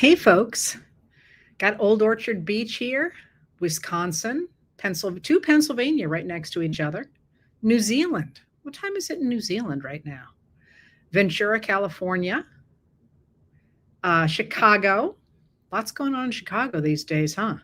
Hey, folks. Got Old Orchard Beach here, Wisconsin, Pennsylvania right next to each other. New Zealand. What time is it in New Zealand right now? Ventura, California. Chicago. Lots going on in Chicago these days, huh?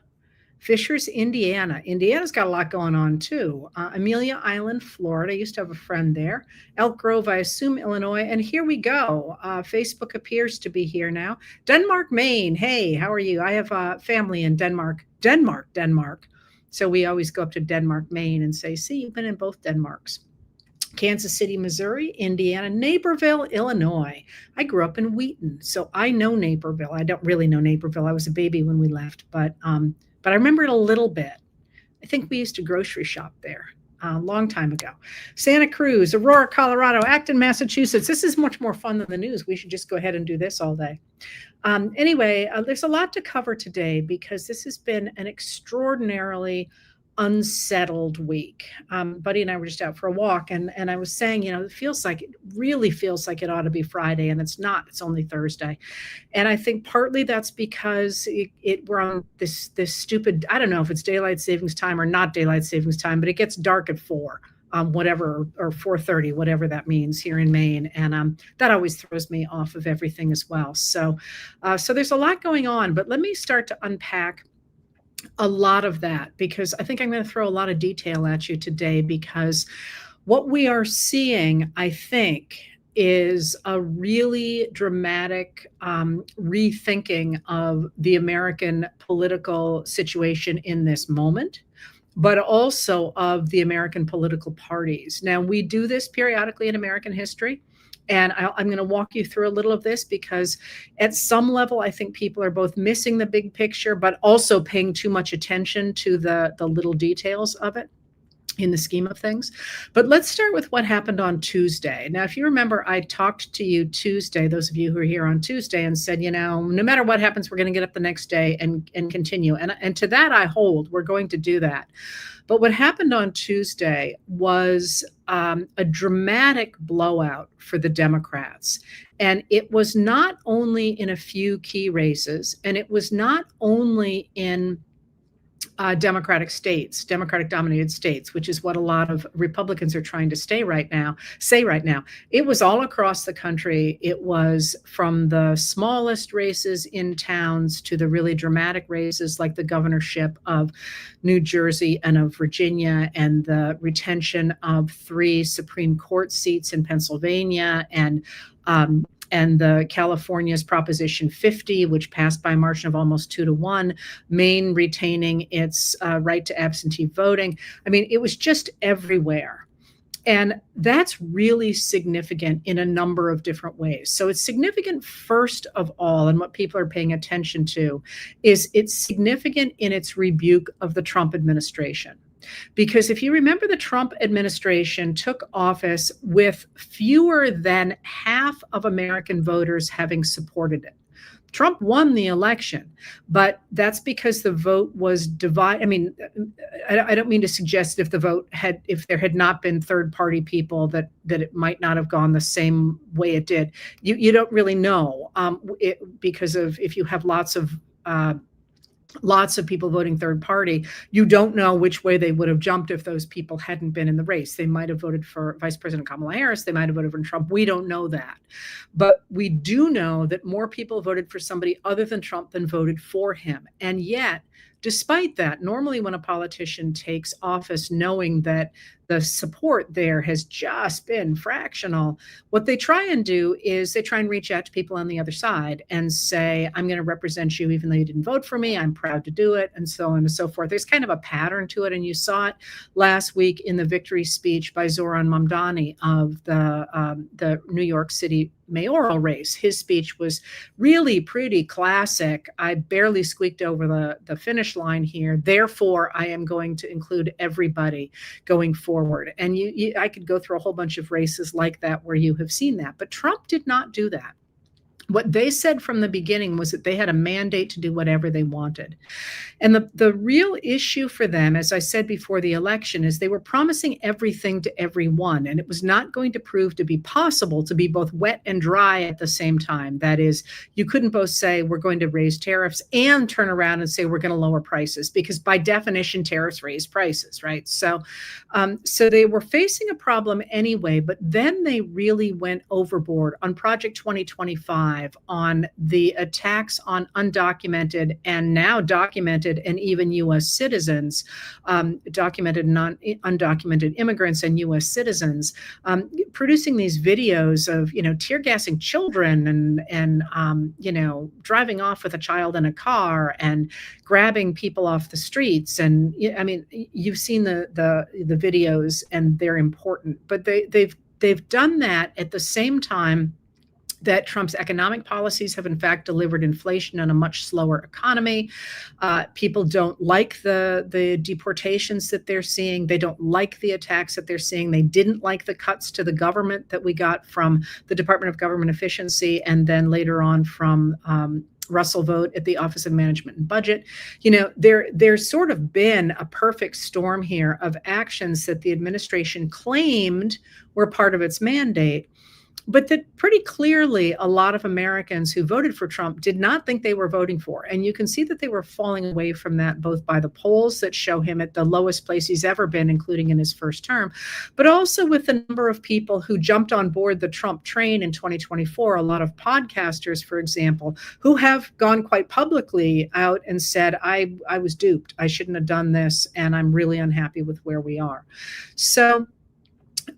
Fishers, Indiana. Indiana's got a lot going on too. Amelia Island, Florida. I used to have a friend there. Elk Grove, I assume, Illinois. And here we go. Facebook appears to be here now. Denmark, Maine. Hey, how are you? I have family in Denmark. Denmark. So we always go up to Denmark, Maine and say, see, you've been in both Denmarks. Kansas City, Missouri, Indiana, Naperville, Illinois. I grew up in Wheaton, so I know Naperville. I don't really know Naperville. I was a baby when we left, but I remember it a little bit. I think we used to grocery shop there a long time ago. Santa Cruz, Aurora, Colorado, Acton, Massachusetts. This is much more fun than the news. We should just go ahead and do this all day. Anyway, there's a lot to cover today because this has been an extraordinarily unsettled week. Buddy and I were just out for a walk, and I was saying, it really feels like it ought to be Friday, and it's not. It's only Thursday, and I think partly that's because we're on this stupid. I don't know if it's daylight savings time or not daylight savings time, but it gets dark at 4. Whatever, or 4:30, whatever that means here in Maine, and that always throws me off of everything as well. So there's a lot going on, but let me start to unpack a lot of that, because I think I'm going to throw a lot of detail at you today, because what we are seeing, I think, is a really dramatic rethinking of the American political situation in this moment, but also of the American political parties. Now, we do this periodically in American history. And I'm going to walk you through a little of this because at some level, I think people are both missing the big picture, but also paying too much attention to the little details of it in the scheme of things. But let's start with what happened on Tuesday. Now, if you remember, I talked to you Tuesday, those of you who are here on Tuesday, and said, no matter what happens, we're going to get up the next day and continue. And to that I hold. We're going to do that. But what happened on Tuesday was a dramatic blowout for the Democrats. And it was not only in a few key races, and it was not only in Democratic dominated states, which is what a lot of Republicans are trying to say right now. It was all across the country. It was from the smallest races in towns to the really dramatic races like the governorship of New Jersey and of Virginia, and the retention of 3 Supreme Court seats in Pennsylvania, and the California's Proposition 50, which passed by a margin of almost 2-1, Maine retaining its right to absentee voting. I mean, it was just everywhere. And that's really significant in a number of different ways. So it's significant, first of all, and what people are paying attention to is it's significant in its rebuke of the Trump administration. Because if you remember, the Trump administration took office with fewer than half of American voters having supported it. Trump won the election, but that's because the vote was divided. I mean, I don't mean to suggest if there had not been third-party people that it might not have gone the same way it did. You don't really know because of, if you have lots of people voting third party, you don't know which way they would have jumped if those people hadn't been in the race. They might have voted for Vice President Kamala Harris. They might have voted for Trump. We don't know that. But we do know that more people voted for somebody other than Trump than voted for him. And yet, despite that, normally when a politician takes office knowing that the support there has just been fractional, what they try and do is they try and reach out to people on the other side and say, I'm going to represent you even though you didn't vote for me. I'm proud to do it, and so on and so forth. There's kind of a pattern to it, and you saw it last week in the victory speech by Zohran Mamdani of the New York City mayoral race. His speech was really pretty classic. I barely squeaked over the finish line here. Therefore, I am going to include everybody going forward. And I could go through a whole bunch of races like that where you have seen that. But Trump did not do that. What they said from the beginning was that they had a mandate to do whatever they wanted. And the real issue for them, as I said before the election, is they were promising everything to everyone, and it was not going to prove to be possible to be both wet and dry at the same time. That is, you couldn't both say we're going to raise tariffs and turn around and say we're going to lower prices, because by definition, tariffs raise prices, right? So they were facing a problem anyway, but then they really went overboard on Project 2025, on the attacks on undocumented and now documented and even U.S. citizens, documented and undocumented immigrants and U.S. citizens, producing these videos of, tear gassing children and driving off with a child in a car and grabbing people off the streets. And I mean, you've seen the videos, and they're important, but they've done that at the same time that Trump's economic policies have in fact delivered inflation and a much slower economy. People don't like the deportations that they're seeing. They don't like the attacks that they're seeing. They didn't like the cuts to the government that we got from the Department of Government Efficiency, and then later on from Russell Vought at the Office of Management and Budget. There's sort of been a perfect storm here of actions that the administration claimed were part of its mandate, but that pretty clearly a lot of Americans who voted for Trump did not think they were voting for. And you can see that they were falling away from that, both by the polls that show him at the lowest place he's ever been, including in his first term, but also with the number of people who jumped on board the Trump train in 2024. A lot of podcasters, for example, who have gone quite publicly out and said, I was duped. I shouldn't have done this, and I'm really unhappy with where we are. So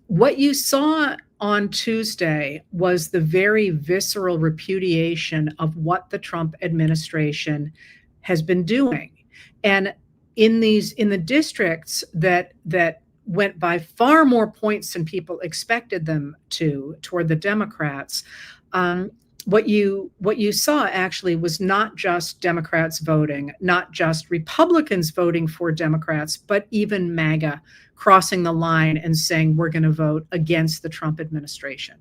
what you saw on Tuesday was the very visceral repudiation of what the Trump administration has been doing. And in the districts that went by far more points than people expected them to toward the Democrats, what you saw actually was not just Democrats voting, not just Republicans voting for Democrats, but even MAGA crossing the line and saying we're going to vote against the Trump administration.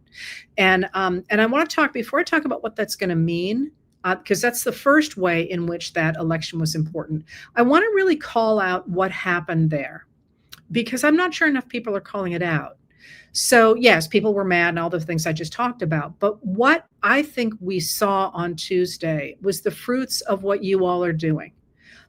And I want to talk, before I talk about what that's going to mean, because that's the first way in which that election was important, I want to really call out what happened there, because I'm not sure enough people are calling it out. So yes, people were mad and all the things I just talked about. But what I think we saw on Tuesday was the fruits of what you all are doing.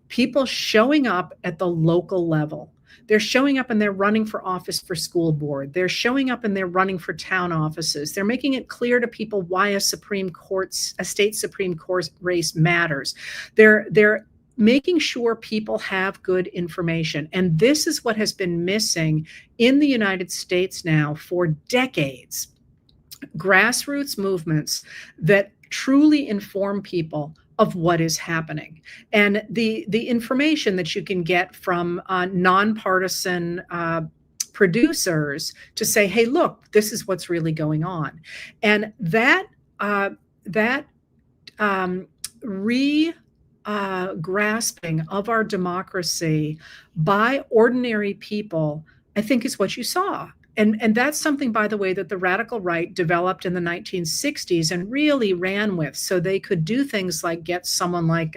People showing up at the local level. They're showing up and they're running for office for school board. They're showing up and they're running for town offices. They're making it clear to people why a state Supreme Court race matters. They're making sure people have good information. And this is what has been missing in the United States now for decades. Grassroots movements that truly inform people of what is happening, and the information that you can get from nonpartisan producers to say, hey, look, this is what's really going on. And that grasping of our democracy by ordinary people, I think, is what you saw. And that's something, by the way, that the radical right developed in the 1960s and really ran with. So they could do things like get someone like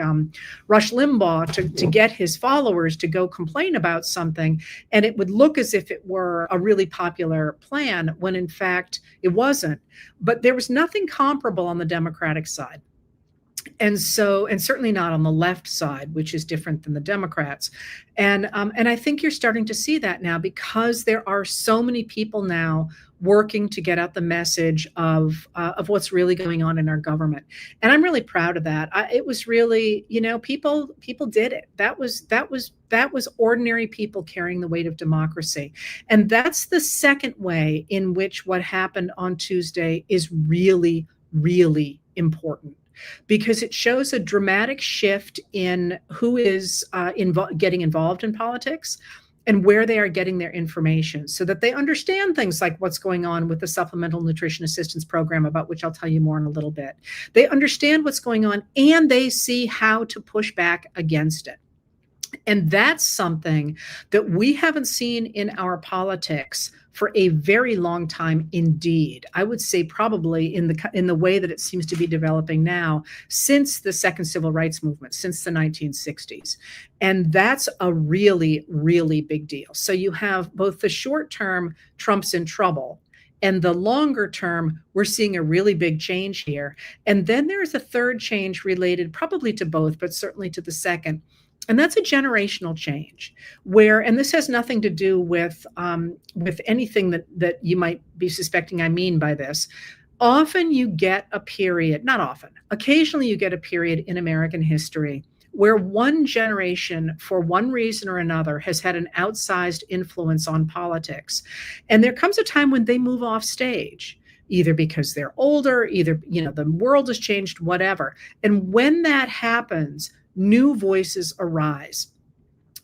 Rush Limbaugh to get his followers to go complain about something, and it would look as if it were a really popular plan, when in fact it wasn't. But there was nothing comparable on the Democratic side. And certainly not on the left side, which is different than the Democrats. And I think you're starting to see that now, because there are so many people now working to get out the message of what's really going on in our government. And I'm really proud of that. It was really, people did it. That was ordinary people carrying the weight of democracy. And that's the second way in which what happened on Tuesday is really, really important, because it shows a dramatic shift in who is getting involved in politics and where they are getting their information, so that they understand things like what's going on with the Supplemental Nutrition Assistance Program, about which I'll tell you more in a little bit. They understand what's going on, and they see how to push back against it. And that's something that we haven't seen in our politics for a very long time indeed. I would say probably in the way that it seems to be developing now since the second civil rights movement, since the 1960s. And that's a really, really big deal. So you have both the short term, Trump's in trouble, and the longer term, we're seeing a really big change here. And then there's a third change related probably to both, but certainly to the second. And that's a generational change where, and this has nothing to do with anything that you might be suspecting I mean by this. Often you get a period, not often, occasionally you get a period in American history where one generation, for one reason or another, has had an outsized influence on politics. And there comes a time when they move off stage, either because they're older, either, the world has changed, whatever. And when that happens, new voices arise.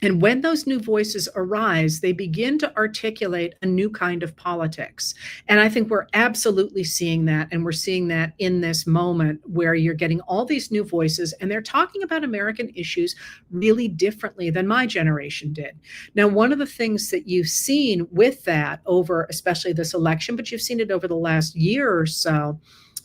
And when those new voices arise, they begin to articulate a new kind of politics. And I think we're absolutely seeing that. And we're seeing that in this moment where you're getting all these new voices and they're talking about American issues really differently than my generation did. Now, one of the things that you've seen with that over especially this election, but you've seen it over the last year or so,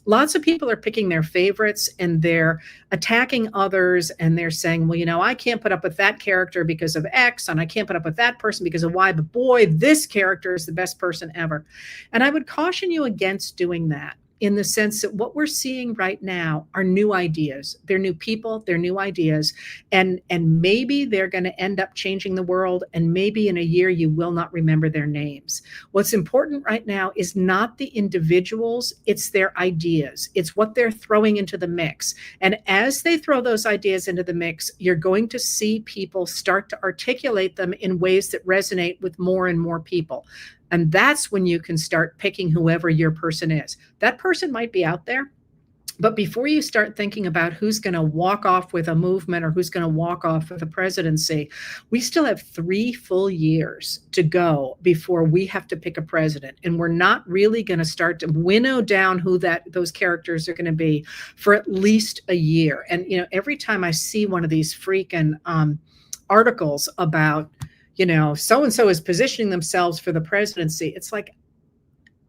lots of people are picking their favorites and they're attacking others and they're saying, well, I can't put up with that character because of X and I can't put up with that person because of Y, but boy, this character is the best person ever. And I would caution you against doing that, in the sense that what we're seeing right now are new ideas. They're new people, they're new ideas, and maybe they're going to end up changing the world, and maybe in a year you will not remember their names. What's important right now is not the individuals, it's their ideas. It's what they're throwing into the mix. And as they throw those ideas into the mix, you're going to see people start to articulate them in ways that resonate with more and more people. And that's when you can start picking whoever your person is. That person might be out there, but before you start thinking about who's going to walk off with a movement or who's going to walk off with a presidency, we still have 3 full years to go before we have to pick a president. And we're not really going to start to winnow down who those characters are going to be for at least a year. And, every time I see one of these freaking articles about, so-and-so is positioning themselves for the presidency, it's like,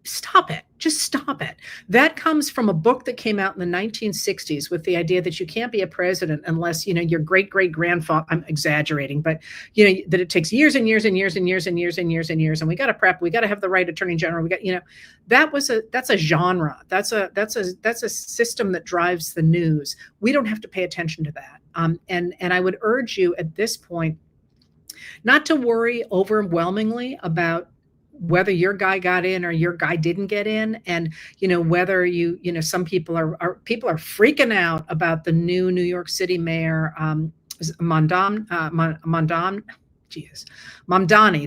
stop it. Just stop it. That comes from a book that came out in the 1960s with the idea that you can't be a president unless, your great-great-grandfather, I'm exaggerating, but, that it takes years and years and years and years and years and years and years. And we got to prep, we got to have the right attorney general. We got, that's a genre. That's a system that drives the news. We don't have to pay attention to that. And I would urge you at this point not to worry overwhelmingly about whether your guy got in or your guy didn't get in. And, whether some people are freaking out about the new New York City mayor, Mamdani,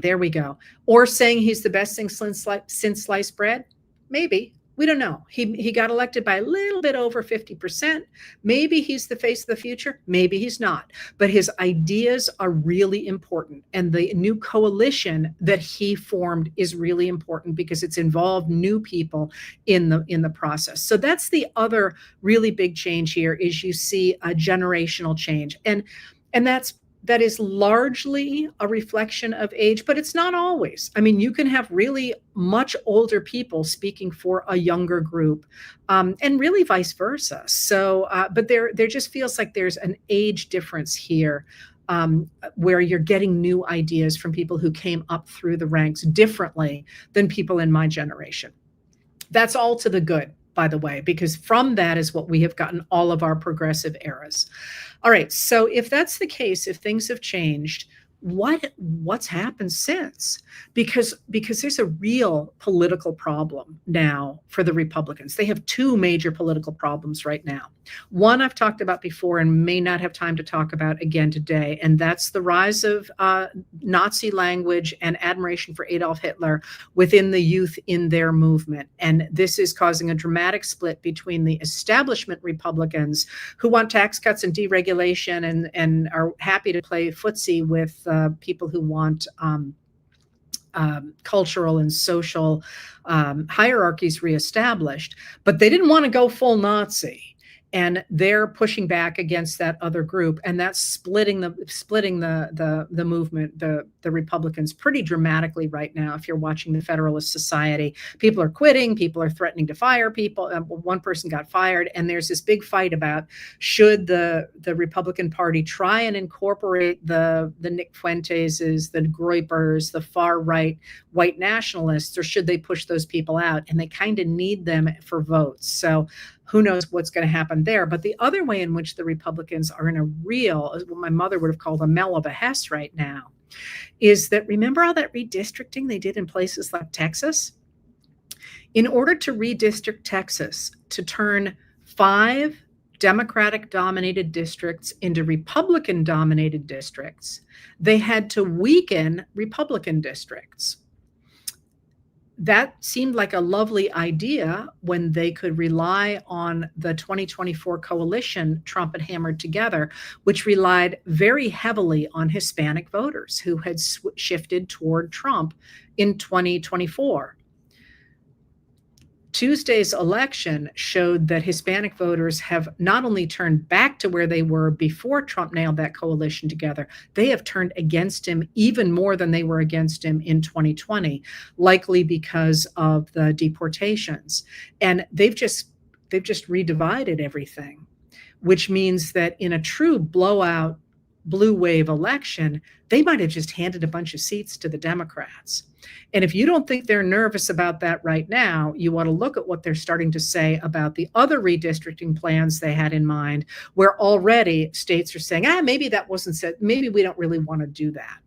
there we go. Or saying he's the best thing since sliced bread. Maybe. We don't know. He got elected by a little bit over 50%. Maybe he's the face of the future. Maybe he's not. But his ideas are really important. And the new coalition that he formed is really important because it's involved new people in the process. So that's the other really big change here, is you see a generational change. And that is largely a reflection of age, but it's not always. I mean, you can have really much older people speaking for a younger group, and really vice versa. So, but there just feels like there's an age difference here, where you're getting new ideas from people who came up through the ranks differently than people in my generation. That's all to the good, by the way, because from that is what we have gotten all of our progressive eras. All right, so if that's the case, if things have changed, what's happened since? Because there's a real political problem now for the Republicans. They have 2 major political problems right now. One I've talked about before and may not have time to talk about again today, and that's the rise of Nazi language and admiration for Adolf Hitler within the youth in their movement. And this is causing a dramatic split between the establishment Republicans who want tax cuts and deregulation and are happy to play footsie with people who want cultural and social hierarchies reestablished, but they didn't want to go full Nazi. and they're pushing back against that other group, and that's splitting the movement, the Republicans, pretty dramatically right now. If you're watching the Federalist Society, people are quitting, people are threatening to fire people. One person got fired, and there's this big fight about should the Republican Party try and incorporate the Nick Fuenteses, the Groypers, the far right white nationalists, or should they push those people out? And they kind of need them for votes. So who knows what's going to happen there. But the other way in which the Republicans are in a real, what my mother would have called a mel of a hess right now, is that, remember all that redistricting they did in places like Texas? In order to redistrict Texas, to turn 5 Democratic-dominated districts into Republican-dominated districts, they had to weaken Republican districts. That seemed like a lovely idea when they could rely on the 2024 coalition Trump had hammered together, which relied very heavily on Hispanic voters who had shifted toward Trump in 2024. Tuesday's election showed that Hispanic voters have not only turned back to where they were before Trump nailed that coalition together, they have turned against him even more than they were against him in 2020, likely because of the deportations. And they've just redivided everything, which means that in a true blowout blue wave election, they might have just handed a bunch of seats to the Democrats. And if you don't think they're nervous about that right now, you want to look at what they're starting to say about the other redistricting plans they had in mind, where already states are saying, maybe that wasn't said, maybe we don't really want to do that.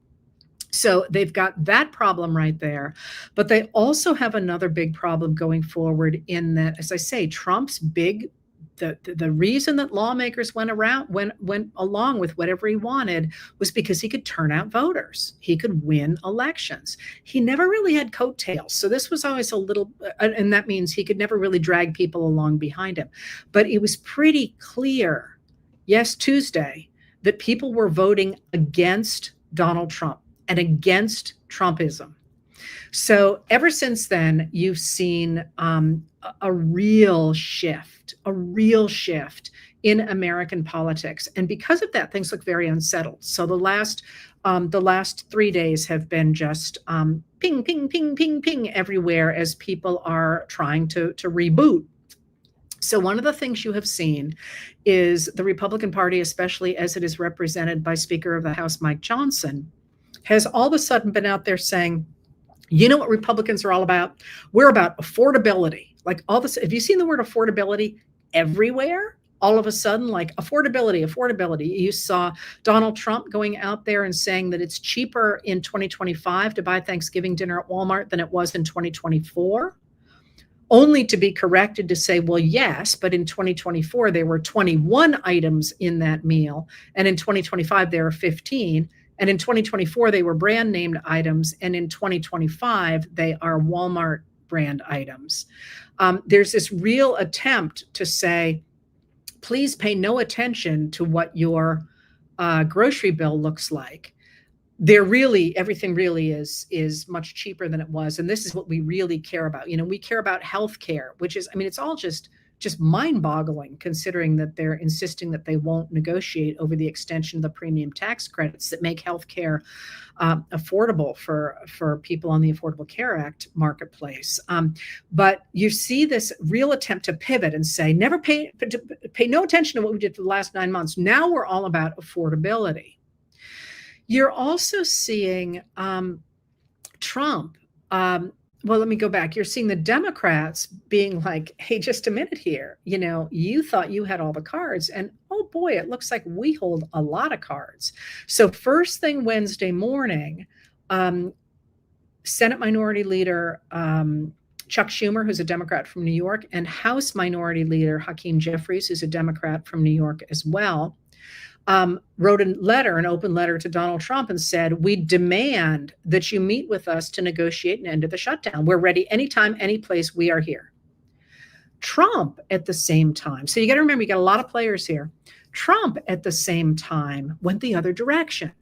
So they've got that problem right there. But they also have another big problem going forward in that, as I say, Trump's big the reason that lawmakers went along with whatever he wanted was because he could turn out voters. He could win elections. He never really had coattails. So this was always a little, and that means he could never really drag people along behind him. But it was pretty clear, yes, Tuesday, that people were voting against Donald Trump and against Trumpism. So ever since then, you've seen a real shift in American politics. And because of that, things look very unsettled. So the last 3 days have been just ping, ping, ping, ping, ping everywhere as people are trying to reboot. So one of the things you have seen is the Republican Party, especially as it is represented by Speaker of the House Mike Johnson, has all of a sudden been out there saying, you know what Republicans are all about? We're about affordability. Like all this, have you seen the word affordability everywhere? All of a sudden, like affordability. You saw Donald Trump going out there and saying that it's cheaper in 2025 to buy Thanksgiving dinner at Walmart than it was in 2024, only to be corrected to say, well, yes, but in 2024, there were 21 items in that meal. And in 2025, there are 15. And in 2024, they were brand named items. And in 2025, they are Walmart brand items. There's this real attempt to say, please pay no attention to what your grocery bill looks like. Everything really is much cheaper than it was. And this is what we really care about. You know, we care about healthcare, which is, I mean, it's all just mind-boggling considering that they're insisting that they won't negotiate over the extension of the premium tax credits that make healthcare affordable for people on the Affordable Care Act marketplace. But you see this real attempt to pivot and say, never pay no attention to what we did for the last 9 months. Now we're all about affordability. You're also seeing Trump. Well, let me go back. You're seeing the Democrats being like, hey, just a minute here. You know, you thought you had all the cards. And oh boy, it looks like we hold a lot of cards. So first thing Wednesday morning, Senate Minority Leader Chuck Schumer, who's a Democrat from New York, and House Minority Leader Hakeem Jeffries, who's a Democrat from New York as well, wrote an open letter to Donald Trump and said, we demand that you meet with us to negotiate an end to the shutdown. We're ready anytime, any place. We are here. Trump at the same time. So you got to remember, you got a lot of players here. Trump at the same time went the other direction.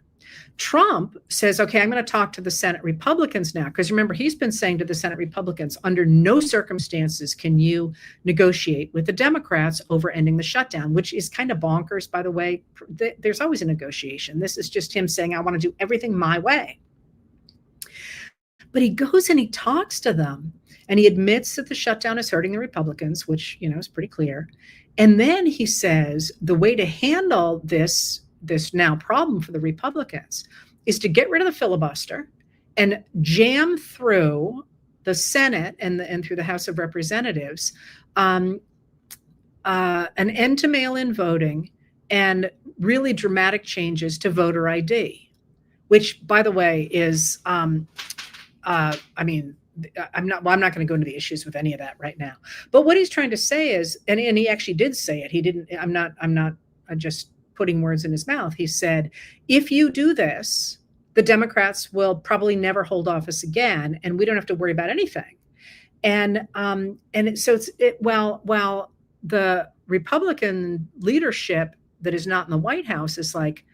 Trump says, okay, I'm going to talk to the Senate Republicans now. Because remember, he's been saying to the Senate Republicans, under no circumstances can you negotiate with the Democrats over ending the shutdown, which is kind of bonkers, by the way. There's always a negotiation. This is just him saying, I want to do everything my way. But he goes and he talks to them, and he admits that the shutdown is hurting the Republicans, which, is pretty clear. And then he says the way to handle this now problem for the Republicans is to get rid of the filibuster and jam through the Senate and through the House of Representatives an end to mail-in voting and really dramatic changes to voter ID, which, by the way, is I'm not going to go into the issues with any of that right now. But what he's trying to say is, and he actually did say it. He didn't. I'm not just putting words in his mouth. He said, if you do this, the Democrats will probably never hold office again, and we don't have to worry about anything. While the Republican leadership that is not in the White House is like,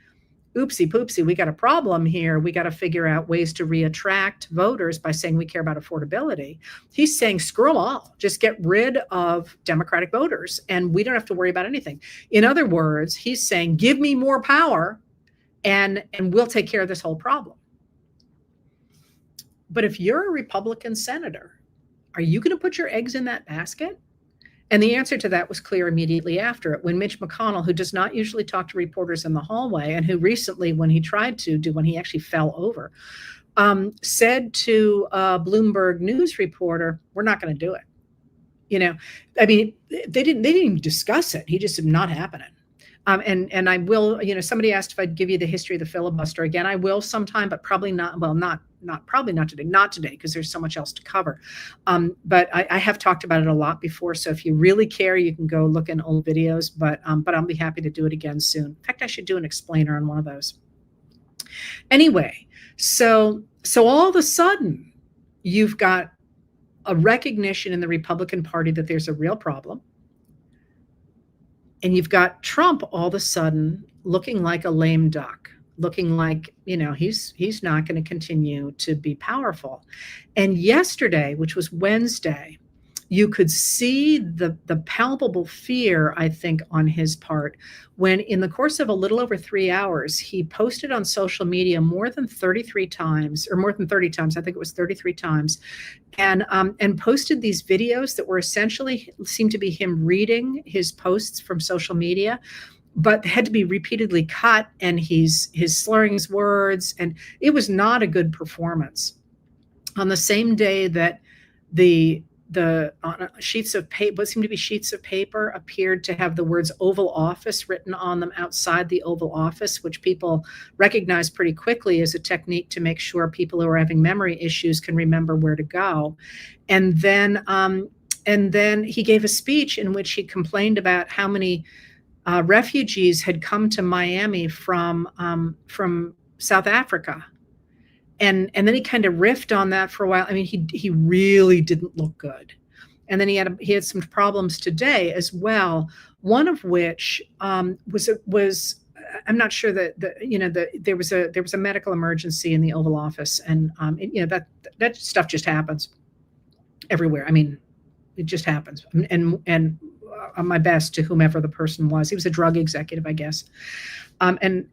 oopsie poopsie, we got a problem here. We got to figure out ways to reattract voters by saying we care about affordability. He's saying, screw them all. Just get rid of Democratic voters and we don't have to worry about anything. In other words, he's saying, give me more power and we'll take care of this whole problem. But if you're a Republican senator, are you going to put your eggs in that basket? And the answer to that was clear immediately after it, when Mitch McConnell, who does not usually talk to reporters in the hallway, and who recently, when he tried to do, when he actually fell over, said to a Bloomberg News reporter, we're not going to do it. They didn't even discuss it. He just said, not happening. And I will, somebody asked if I'd give you the history of the filibuster again. I will sometime, but probably not. Well, probably not today, because there's so much else to cover. But I have talked about it a lot before. So if you really care, you can go look in old videos, but I'll be happy to do it again soon. In fact, I should do an explainer on one of those. Anyway, so all of a sudden you've got a recognition in the Republican Party that there's a real problem. And you've got Trump all of a sudden looking like a lame duck, looking like, he's not going to continue to be powerful. And yesterday, which was Wednesday, you could see the palpable fear, I think, on his part, when in the course of a little over 3 hours, he posted on social media more than 33 times, or more than 30 times, I think it was 33 times, and posted these videos that were essentially seemed to be him reading his posts from social media, but had to be repeatedly cut, and he's slurring his words, and it was not a good performance. On the same day that the sheets of paper, what seemed to be sheets of paper, appeared to have the words Oval Office written on them outside the Oval Office, which people recognize pretty quickly as a technique to make sure people who are having memory issues can remember where to go. And then he gave a speech in which he complained about how many refugees had come to Miami from South Africa. And then he kind of riffed on that for a while. I mean, he really didn't look good. And then he had some problems today as well. One of which was I'm not sure that there was a medical emergency in the Oval Office, and that stuff just happens everywhere. I mean, it just happens. And my best to whomever the person was. He was a drug executive, I guess. And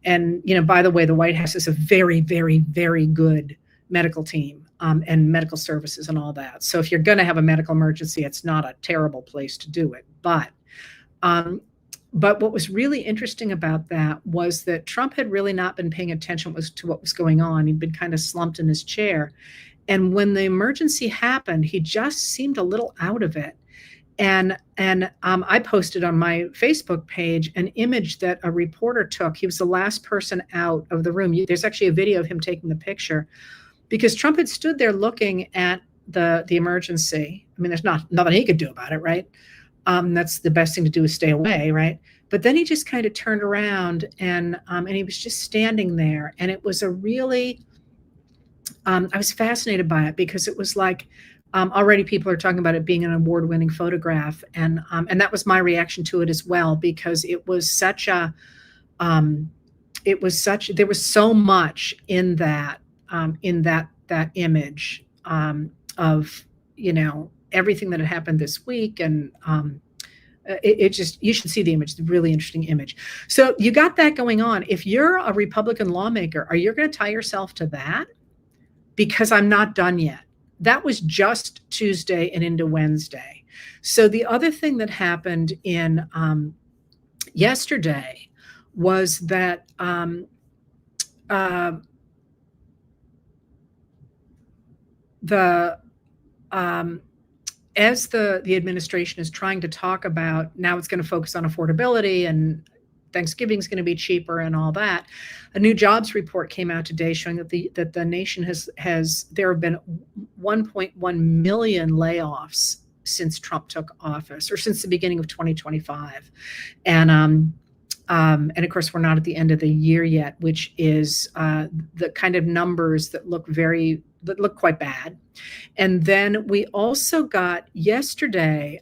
by the way, the White House is a very, very, very good medical team and medical services and all that. So if you're going to have a medical emergency, it's not a terrible place to do it. But what was really interesting about that was that Trump had really not been paying attention to what was going on. He'd been kind of slumped in his chair. And when the emergency happened, he just seemed a little out of it. And I posted on my Facebook page an image that a reporter took. He was the last person out of the room. There's actually a video of him taking the picture, because Trump had stood there looking at the emergency. I mean, there's nothing he could do about it, right? That's the best thing to do, is stay away, right? But then he just kind of turned around and he was just standing there. And it was a really, I was fascinated by it, because it was like, already people are talking about it being an award-winning photograph. And that was my reaction to it as well, because it was such a it was such, there was so much in that, that image, of, everything that had happened this week. And it just, you should see the image. It's a really interesting image. So you got that going on. If you're a Republican lawmaker, are you going to tie yourself to that? Because I'm not done yet. That was just Tuesday and into Wednesday. So the other thing that happened in yesterday was that the as the administration is trying to talk about, now it's going to focus on affordability and Thanksgiving's going to be cheaper and all that. A new jobs report came out today showing that the nation has there have been 1.1 million layoffs since Trump took office, or since the beginning of 2025. And of course, we're not at the end of the year yet, which is the kind of numbers that look quite bad. And then we also got yesterday,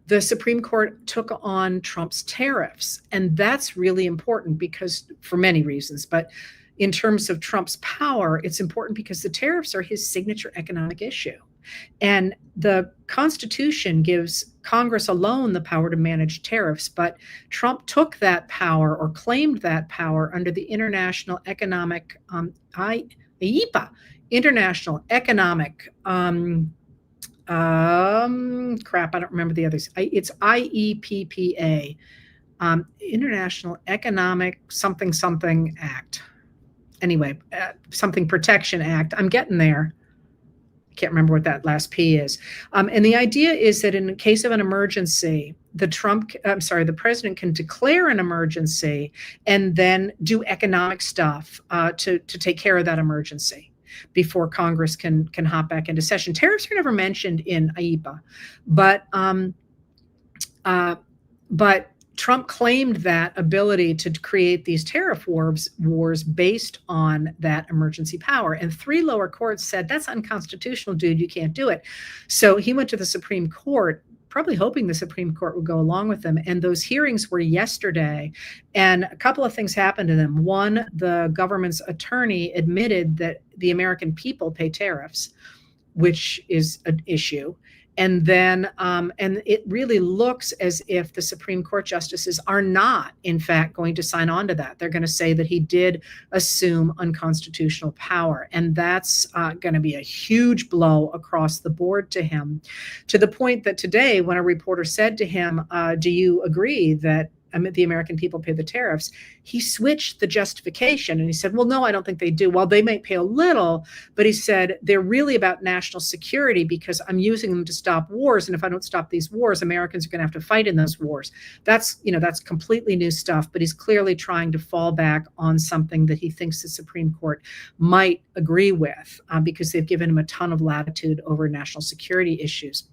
the Supreme Court took on Trump's tariffs. And that's really important because, for many reasons, but in terms of Trump's power, it's important because the tariffs are his signature economic issue. And the Constitution gives Congress alone the power to manage tariffs, but Trump took that power, or claimed that power, under the International Economic, IEEPA, International Economic, crap, I don't remember the others. It's IEPPA, International Economic something Act. Anyway, something Protection Act. I'm getting there. Can't remember what that last P is. And the idea is that in case of an emergency, the president can declare an emergency and then do economic stuff to take care of that emergency before Congress can hop back into session. Tariffs are never mentioned in IEPA, but Trump claimed that ability to create these tariff wars based on that emergency power. And 3 lower courts said, that's unconstitutional, dude, you can't do it. So he went to the Supreme Court, probably hoping the Supreme Court would go along with him. And those hearings were yesterday. And a couple of things happened to them. One, the government's attorney admitted that the American people pay tariffs, which is an issue. And then, and it really looks as if the Supreme Court justices are not, in fact, going to sign on to that. They're going to say that he did assume unconstitutional power. And that's going to be a huge blow across the board to him, to the point that today, when a reporter said to him, do you agree that the American people pay the tariffs, he switched the justification and he said, well, no, I don't think they do. Well, they might pay a little, but he said, they're really about national security because I'm using them to stop wars. And if I don't stop these wars, Americans are going to have to fight in those wars. That's completely new stuff, but he's clearly trying to fall back on something that he thinks the Supreme Court might agree with because they've given him a ton of latitude over national security issues.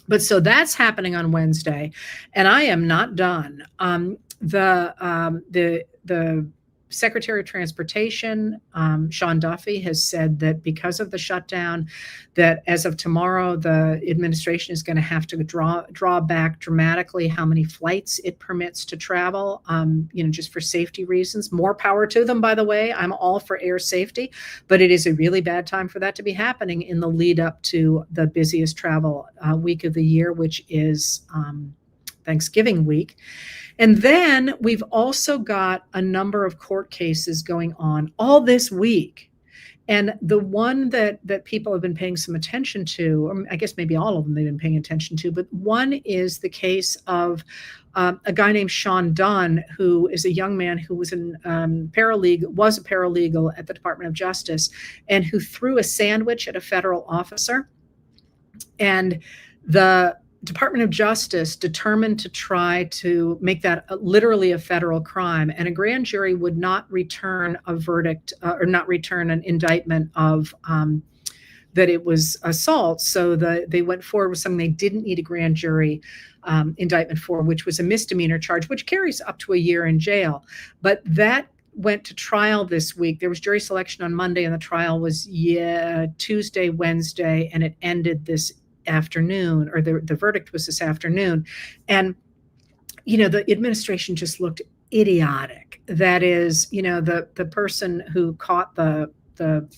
But so that's happening on Wednesday, and I am not done. The Secretary of Transportation, Sean Duffy, has said that because of the shutdown, that as of tomorrow, the administration is going to have to draw back dramatically how many flights it permits to travel, just for safety reasons. More power to them, by the way. I'm all for air safety, but it is a really bad time for that to be happening in the lead up to the busiest travel week of the year, which is Thanksgiving week. And then we've also got a number of court cases going on all this week. And the one that people have been paying some attention to, or I guess maybe all of them they've been paying attention to, but one is the case of a guy named Sean Dunn, who is a young man who was a paralegal at the Department of Justice, and who threw a sandwich at a federal officer. And the Department of Justice determined to try to make that literally a federal crime, and a grand jury would not return a verdict or not return an indictment of that it was assault. So they went forward with something they didn't need a grand jury indictment for, which was a misdemeanor charge, which carries up to a year in jail. But that went to trial this week. There was jury selection on Monday, and the trial was Tuesday, Wednesday, and it ended this afternoon, or the verdict was this afternoon. And the administration just looked idiotic. That is, the person who caught the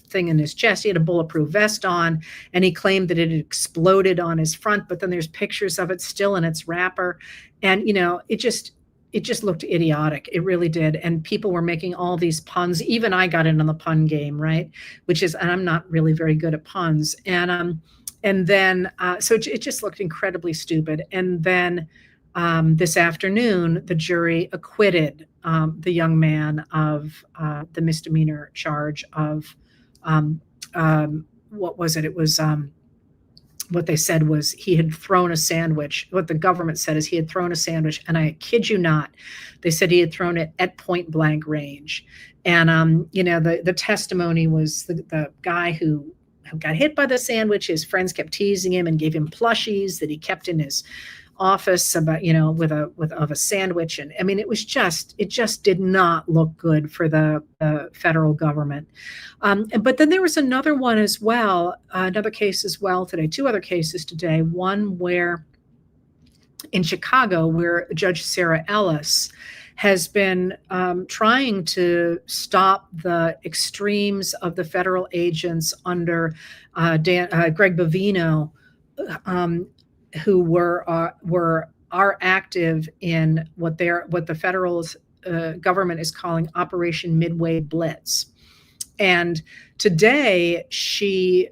thing in his chest, he had a bulletproof vest on, and he claimed that it had exploded on his front, but then there's pictures of it still in its wrapper. And it just looked idiotic. It really did. And people were making all these puns. Even I got in on the pun game, right? And I'm not really very good at puns. And then so it just looked incredibly stupid. And then this afternoon, the jury acquitted the young man of the misdemeanor charge of what was it? It was what they said was he had thrown a sandwich. What the government said is he had thrown a sandwich, and I kid you not, they said he had thrown it at point blank range. And the testimony was the guy who got hit by the sandwich. His friends kept teasing him and gave him plushies that he kept in his office about of a sandwich. And I mean, it just did not look good for the federal government. But then there was another one as well, another case as well today, two other cases today. One where in Chicago, where Judge Sarah Ellis has been trying to stop the extremes of the federal agents under Greg Bovino, who are active in what the federal government is calling Operation Midway Blitz. And today she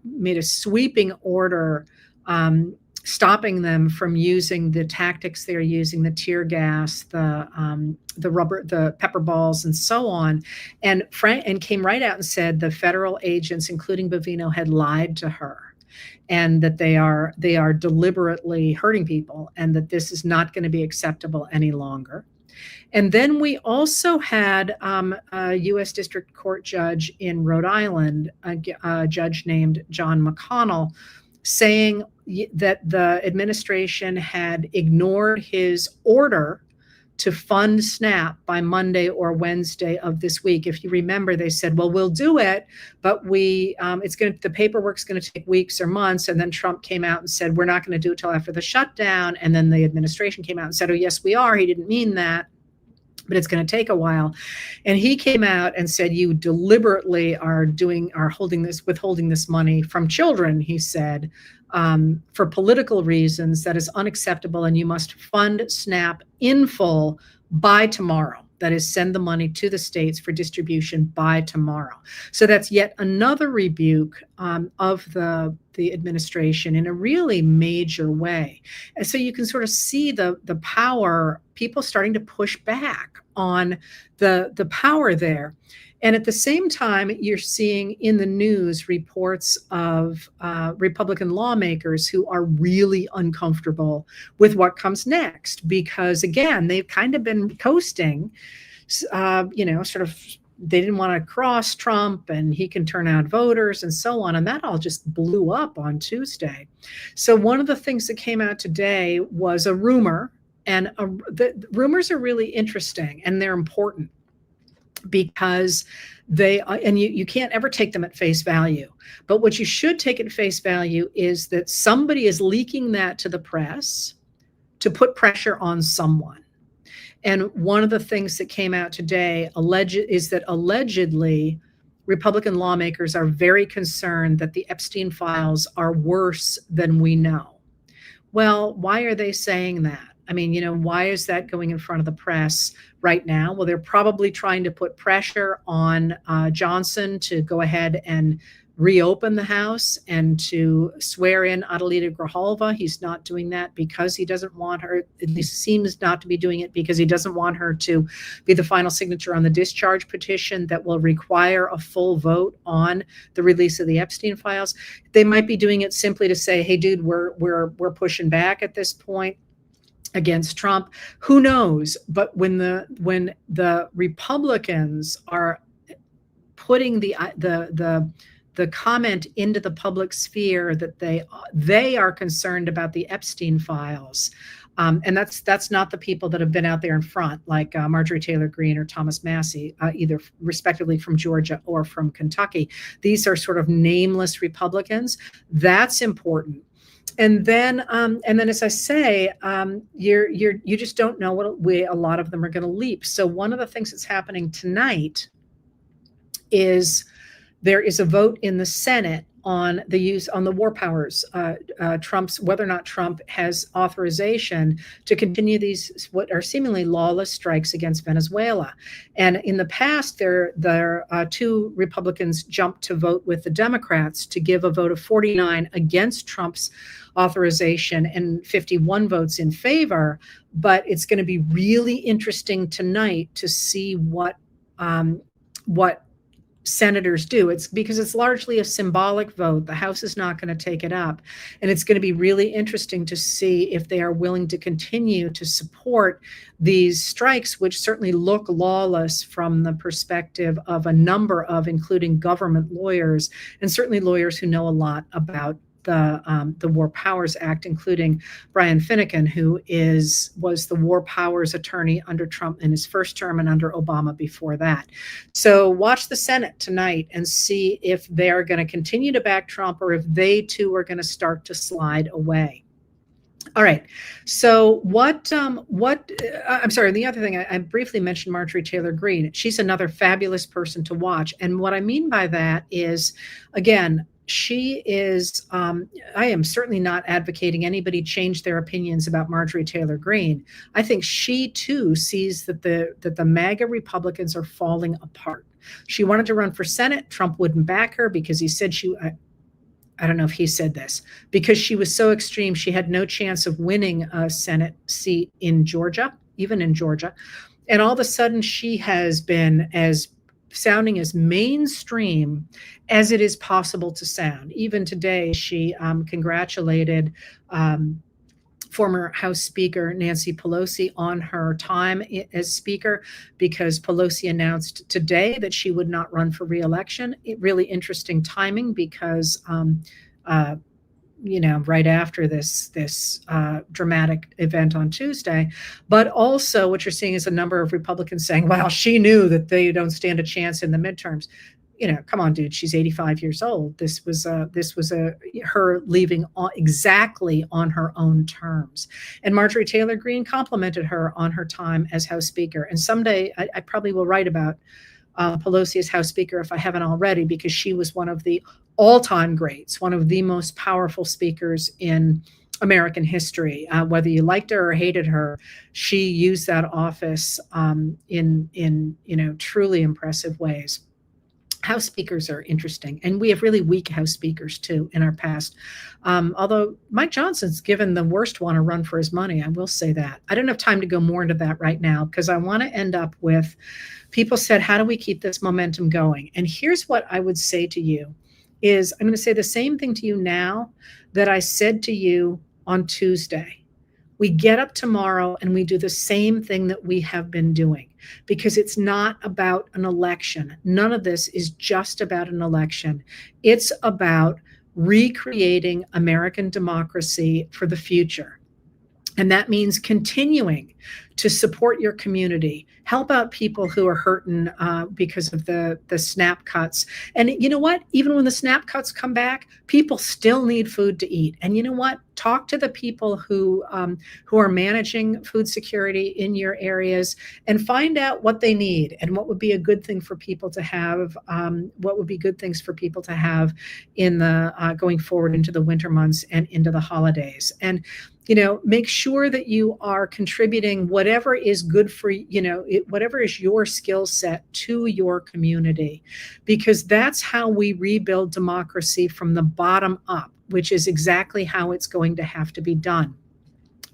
made a sweeping order stopping them from using the tactics they're using, the tear gas, the rubber, the pepper balls, and so on, and came right out and said the federal agents, including Bovino, had lied to her, and that they are deliberately hurting people, and that this is not going to be acceptable any longer. And then we also had a U.S. District Court judge in Rhode Island, a judge named John McConnell, saying that the administration had ignored his order to fund SNAP by Monday or Wednesday of this week. If you remember, they said, well, we'll do it, but the paperwork's going to take weeks or months. And then Trump came out and said, we're not going to do it till after the shutdown. And then the administration came out and said, oh, yes, we are. He didn't mean that, but it's going to take a while. And he came out and said, you deliberately are withholding this money from children, he said, for political reasons. That is unacceptable, and you must fund SNAP in full by tomorrow. That is, send the money to the states for distribution by tomorrow. So that's yet another rebuke of the administration in a really major way. And so you can sort of see the power, people starting to push back on the power there. And at the same time, you're seeing in the news reports of Republican lawmakers who are really uncomfortable with what comes next, because, again, they've kind of been coasting, sort of. They didn't want to cross Trump and he can turn out voters and so on. And that all just blew up on Tuesday. So one of the things that came out today was a rumor, and the rumors are really interesting and they're important, because you can't ever take them at face value. But what you should take at face value is that somebody is leaking that to the press to put pressure on someone. And one of the things that came out today is that allegedly Republican lawmakers are very concerned that the Epstein files are worse than we know. Well, why are they saying that? I mean, why is that going in front of the press right now? Well, they're probably trying to put pressure on Johnson to go ahead and reopen the House and to swear in Adelita Grijalva. He's not doing that because he doesn't want her, at least seems not to be doing it because he doesn't want her to be the final signature on the discharge petition that will require a full vote on the release of the Epstein files. They might be doing it simply to say, hey, dude, we're pushing back at this point against Trump. Who knows? But when the Republicans are putting the comment into the public sphere that they are concerned about the Epstein files, and that's not the people that have been out there in front, like Marjorie Taylor Greene or Thomas Massie, either respectively from Georgia or from Kentucky. These are sort of nameless Republicans. That's important. And then, as I say, you just don't know what way a lot of them are going to leap. So one of the things that's happening tonight is there is a vote in the Senate on the war powers. Trump's whether or not Trump has authorization to continue these what are seemingly lawless strikes against Venezuela. And in the past, two Republicans jumped to vote with the Democrats to give a vote of 49 against Trump's authorization and 51 votes in favor. But it's going to be really interesting tonight to see what senators do. It's because it's largely a symbolic vote. The House is not going to take it up. And it's going to be really interesting to see if they are willing to continue to support these strikes, which certainly look lawless from the perspective of a number of, including government lawyers, and certainly lawyers who know a lot about the War Powers Act, including Brian Finnegan, who was the War Powers attorney under Trump in his first term and under Obama before that. So watch the Senate tonight and see if they're going to continue to back Trump or if they too are going to start to slide away. All right. So I'm sorry. The other thing I briefly mentioned Marjorie Taylor Greene. She's another fabulous person to watch. And what I mean by that is, again, she is, I am certainly not advocating anybody change their opinions about Marjorie Taylor Greene. I think she too sees that the MAGA Republicans are falling apart. She wanted to run for Senate. Trump wouldn't back her because he said I don't know if he said this, because she was so extreme, she had no chance of winning a Senate seat in Georgia, even in Georgia. And all of a sudden she has been sounding as mainstream as it is possible to sound. Even today, she congratulated former House Speaker Nancy Pelosi on her time as Speaker, because Pelosi announced today that she would not run for re-election. Really interesting timing because right after this dramatic event on Tuesday. But also what you're seeing is a number of Republicans saying, well, she knew that they don't stand a chance in the midterms. Come on, dude, she's 85 years old. This was her leaving exactly on her own terms. And Marjorie Taylor Greene complimented her on her time as House Speaker. And someday I probably will write about Pelosi as House Speaker if I haven't already, because she was one of the all-time greats, one of the most powerful speakers in American history. Whether you liked her or hated her, she used that office in truly impressive ways. House speakers are interesting, and we have really weak House speakers too in our past. Although Mike Johnson's given the worst one a run for his money, I will say that. I don't have time to go more into that right now because I want to end up with people said, how do we keep this momentum going? And here's what I would say to you is I'm going to say the same thing to you now that I said to you on Tuesday. We get up tomorrow and we do the same thing that we have been doing, because it's not about an election. None of this is just about an election. It's about recreating American democracy for the future. And that means continuing to support your community, help out people who are hurting because of the SNAP cuts. And you know what? Even when the SNAP cuts come back, people still need food to eat. And you know what? Talk to the people who are managing food security in your areas and find out what they need and what would be a good thing for people to have. What would be good things for people to have in the going forward into the winter months and into the holidays. And make sure that you are contributing whatever is good for, whatever is your skill set to your community, because that's how we rebuild democracy from the bottom up, which is exactly how it's going to have to be done.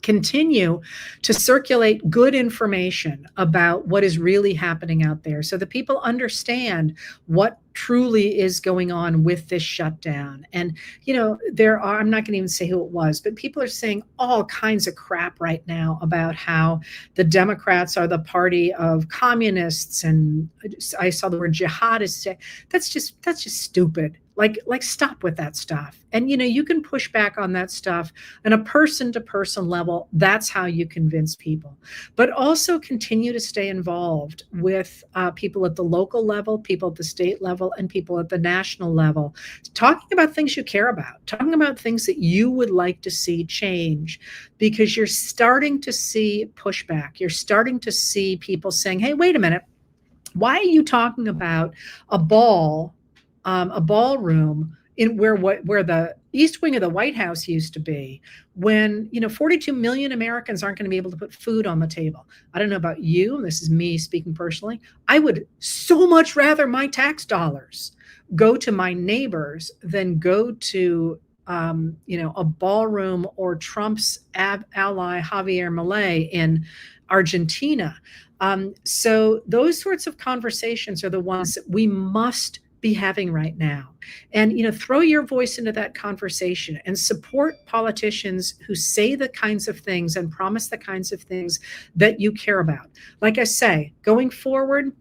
Continue to circulate good information about what is really happening out there so that people understand what truly is going on with this shutdown. And, I'm not going to even say who it was, but people are saying all kinds of crap right now about how the Democrats are the party of communists. And I saw the word jihadists. That's just stupid. Like stop with that stuff. And you can push back on that stuff on a person to person level. That's how you convince people. But also continue to stay involved with people at the local level, people at the state level, and people at the national level, talking about things you care about, talking about things that you would like to see change, because you're starting to see pushback. You're starting to see people saying, hey, wait a minute, why are you talking about a ballroom in where the east wing of the White House used to be, when 42 million Americans aren't going to be able to put food on the table? I don't know about you, and this is me speaking personally. I would so much rather my tax dollars go to my neighbors than go to a ballroom or Trump's ally Javier Milei in Argentina. So those sorts of conversations are the ones that we must be having right now. And throw your voice into that conversation and support politicians who say the kinds of things and promise the kinds of things that you care about. Like I say, going forward,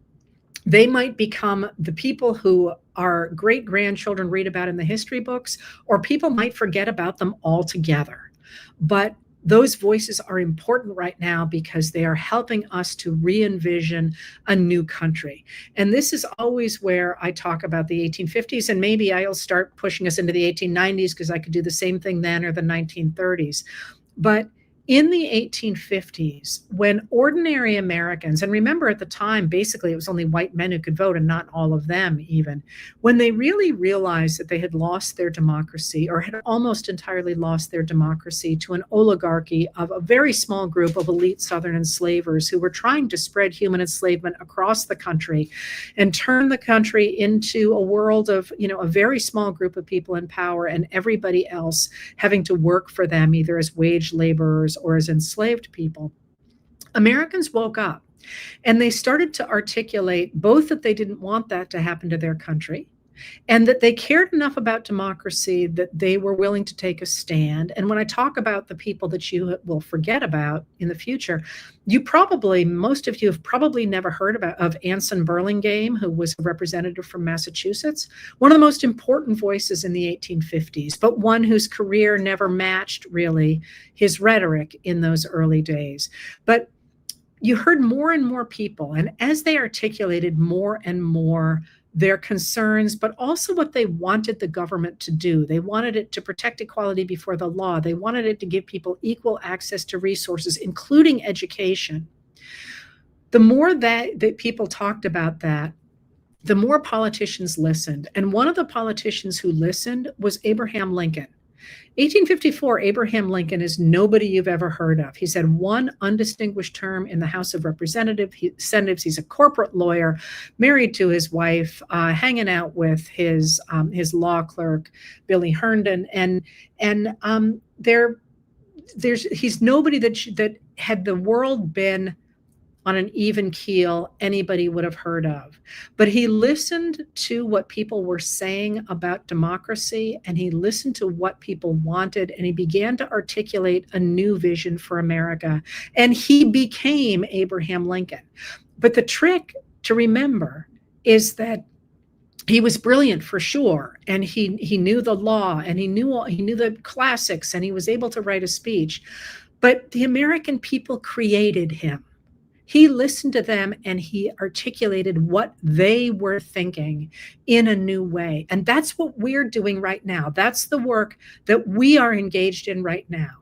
they might become the people who our great grandchildren read about in the history books, or people might forget about them altogether. But those voices are important right now because they are helping us to re-envision a new country. And this is always where I talk about the 1850s, and maybe I'll start pushing us into the 1890s because I could do the same thing then, or the 1930s. But in the 1850s, when ordinary Americans, and remember at the time, basically it was only white men who could vote and not all of them even, when they really realized that they had lost their democracy, or had almost entirely lost their democracy, to an oligarchy of a very small group of elite Southern enslavers who were trying to spread human enslavement across the country and turn the country into a world of, a very small group of people in power and everybody else having to work for them, either as wage laborers or as enslaved people, Americans woke up and they started to articulate both that they didn't want that to happen to their country, and that they cared enough about democracy that they were willing to take a stand. And when I talk about the people that you will forget about in the future, most of you have probably never heard of Anson Burlingame, who was a representative from Massachusetts, one of the most important voices in the 1850s, but one whose career never matched really his rhetoric in those early days. But you heard more and more people, and as they articulated more and more their concerns, but also what they wanted the government to do. They wanted it to protect equality before the law. They wanted it to give people equal access to resources, including education. The more that people talked about that, the more politicians listened. And one of the politicians who listened was Abraham Lincoln. 1854, Abraham Lincoln is nobody you've ever heard of. He's had one undistinguished term in the House of Representatives. He's a corporate lawyer, married to his wife, hanging out with his law clerk, Billy Herndon, and he's nobody that had the world been on an even keel anybody would have heard of. But he listened to what people were saying about democracy, and he listened to what people wanted, and he began to articulate a new vision for America. And he became Abraham Lincoln. But the trick to remember is that he was brilliant for sure, and he knew the law, and he knew the classics, and he was able to write a speech. But the American people created him. He listened to them and he articulated what they were thinking in a new way. And that's what we're doing right now. That's the work that we are engaged in right now,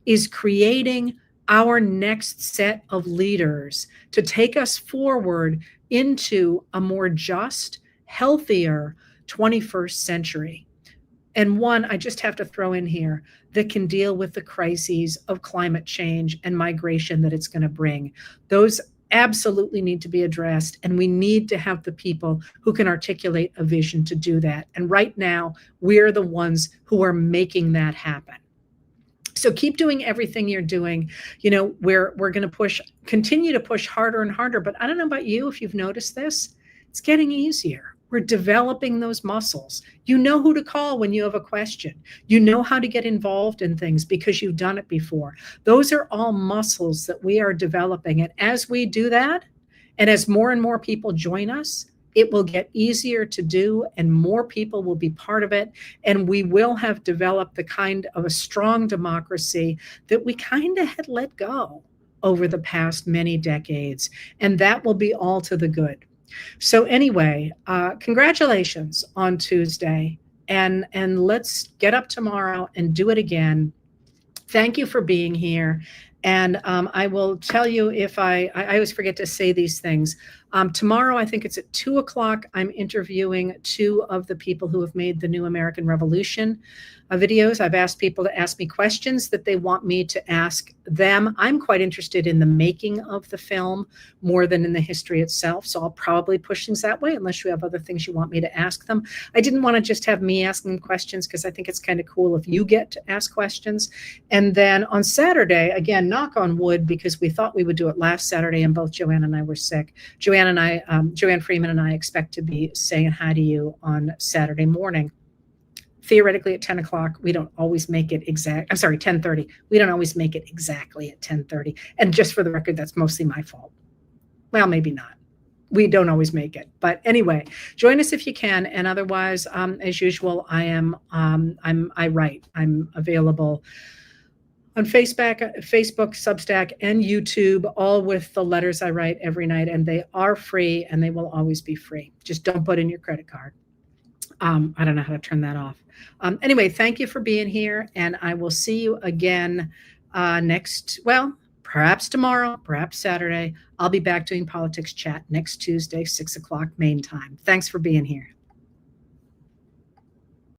is creating our next set of leaders to take us forward into a more just, healthier 21st century. And one I just have to throw in here that can deal with the crises of climate change and migration that it's going to bring. Those absolutely need to be addressed, and we need to have the people who can articulate a vision to do that. And right now, we're the ones who are making that happen. So keep doing everything you're doing. We're going to continue to push harder and harder. But I don't know about you, if you've noticed this, it's getting easier. We're developing those muscles. You know who to call when you have a question. You know how to get involved in things because you've done it before. Those are all muscles that we are developing. And as we do that, and as more and more people join us, it will get easier to do and more people will be part of it. And we will have developed the kind of a strong democracy that we kind of had let go over the past many decades. And that will be all to the good. So anyway, congratulations on Tuesday, and let's get up tomorrow and do it again. Thank you for being here. And I will tell you if I always forget to say these things. Tomorrow, I think it's at 2:00. I'm interviewing two of the people who have made the New American Revolution videos. I've asked people to ask me questions that they want me to ask them. I'm quite interested in the making of the film more than in the history itself. So I'll probably push things that way unless you have other things you want me to ask them. I didn't want to just have me asking them questions because I think it's kind of cool if you get to ask questions. And then on Saturday, again, knock on wood, because we thought we would do it last Saturday and both Joanne and I were sick. Joanne Freeman and I expect to be saying hi to you on Saturday morning. Theoretically at 10:00. We don't always make it exact. I'm sorry, 10:30. We don't always make it exactly at 10:30. And just for the record, that's mostly my fault. Well, maybe not. We don't always make it. But anyway, join us if you can. And otherwise, as usual, I write. I'm available on Facebook, Substack, and YouTube, all with the letters I write every night. And they are free and they will always be free. Just don't put in your credit card. I don't know how to turn that off. Anyway, thank you for being here. And I will see you again perhaps tomorrow, perhaps Saturday. I'll be back doing Politics Chat next Tuesday, 6:00 Maine time. Thanks for being here.